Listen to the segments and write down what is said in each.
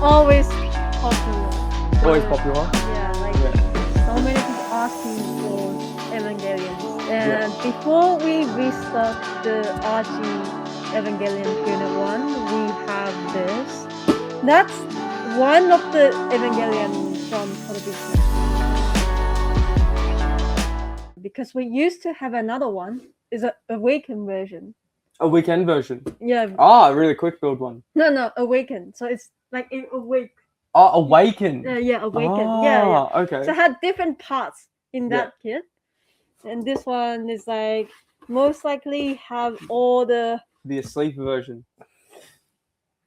always popular. Always popular. Yeah, like so many people asking for Evangelion. And before we restart the Archie Evangelion Unit-01, we have this. That's one of the Evangelion from Kotobukiya. Because we used to have another one, is a Awaken version. A weekend version. Yeah. Ah, a really quick build one. No, Awaken. So it's like awake. Oh, Awaken. Yeah, Awaken. Ah, Yeah. okay. So it had different parts in that kit. And this one is like most likely have all the asleep version.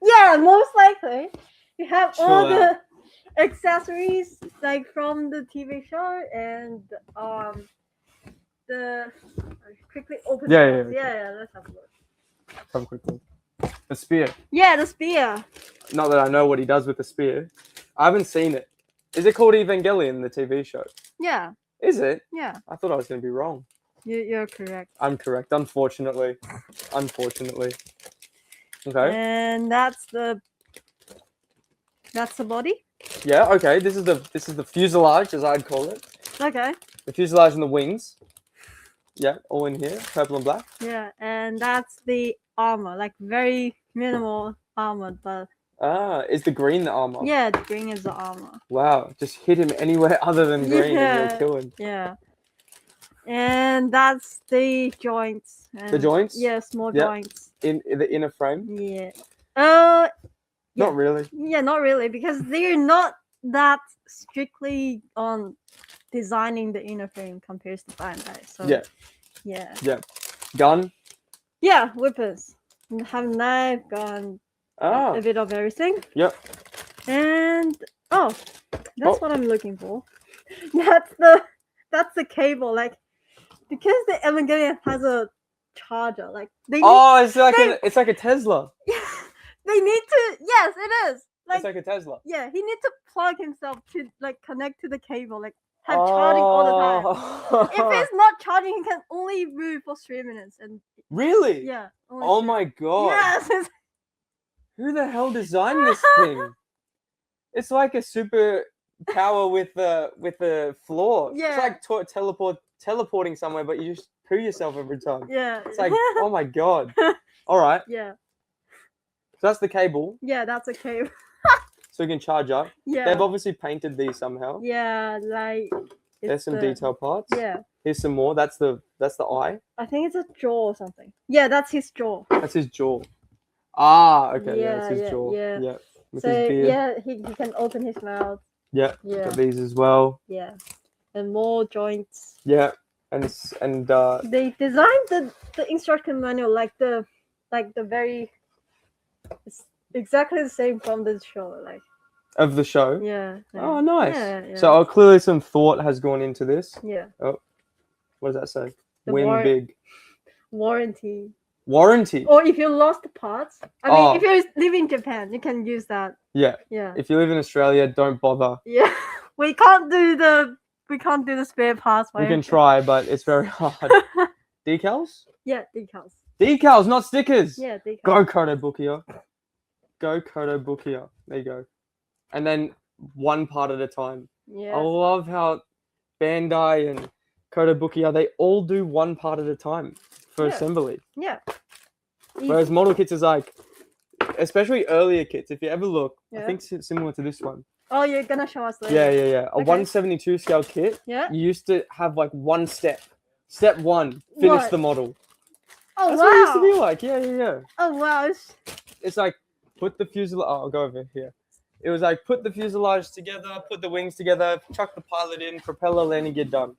Yeah, most likely. You have Chill all out. the accessories like from the TV show and the quickly open Yeah, the box. yeah, Yeah, let's have a look. Have a quick look. The spear. Yeah, the spear. Not that I know what he does with the spear. I haven't seen it. Is it called Evangelion, the TV show? Yeah, Is it? yeah. I thought I was going to be wrong. You're correct. I'm correct, unfortunately. Okay. And that's the body. Yeah, okay. This is the fuselage, as I'd call it. Okay. The fuselage and the wings. Yeah, all in here, purple and black. Yeah, and that's the armor, like very minimal armor, but Is the green the armor? yeah, the green is the armor. Wow, just hit him anywhere other than green and you'll kill him. Yeah. And that's the joints. And The joints? Yeah, small joints. In the inner frame? Yeah. Not really. Yeah, not really, because they're not that strictly on designing the inner frame compared to Bandai. So yeah. Gun? Yeah, weapons. Have knife, gun, a bit of everything. Yep. And that's what I'm looking for. That's the cable, like because the Evangelion has a charger, like they need, it's like a Tesla. they need to. Yes, it is. It's like a Tesla. Yeah, he needs to plug himself to like connect to the cable, like have charging all the time. If he's not charging, he can only move for 3 minutes. And Really? yeah. Oh my god. Yes. Who the hell designed this thing? It's like a super power with the floor. Yeah. It's like teleporting somewhere, but you just poo yourself every time. Yeah. It's like, oh my god. All right. Yeah. So that's the cable. Yeah, that's a cable. So you can charge up. Yeah. They've obviously painted these somehow. Yeah, like There's some detail parts. Yeah. Here's some more. That's the eye. I think it's a jaw or something. Yeah, that's his jaw. That's his jaw. Ah, okay. Yeah, that's his Yeah, jaw. yeah. Yeah. With So his beard. yeah, he can open his mouth. Yeah. Yeah. Got these as well. Yeah. And more joints. Yeah. And They designed the instruction manual like the very it's exactly the same from the show, like of the show. yeah. Oh, nice. Yeah. So clearly some thought has gone into this. Yeah. Oh, what does that say? The Win big. warranty. Warranty. Or if you lost the parts, I mean, if you live in Japan, you can use that. Yeah. Yeah. If you live in Australia, don't bother. Yeah. We can't do the spare parts. We can try, but it's very hard. Decals? Yeah, decals. Decals, not stickers. Yeah, decals. Go Kotobukiya. Go Kotobukiya. There you go. And then one part at a time. Yeah. I love how Bandai and Kotobukiya, they all do one part at a time for assembly. Yeah. Whereas model kits is like, especially earlier kits, if you ever look, I think it's similar to this one. Oh, you're gonna show us later. Yeah. A 172 scale kit, Yeah. you used to have like one step. Step one, finish What? the model. Oh, That's wow. what it used to be like. Yeah. Oh, wow. It's like, put the fuselage, I'll go over here. It was like, put the fuselage together, put the wings together, chuck the pilot in, propeller landing, get done.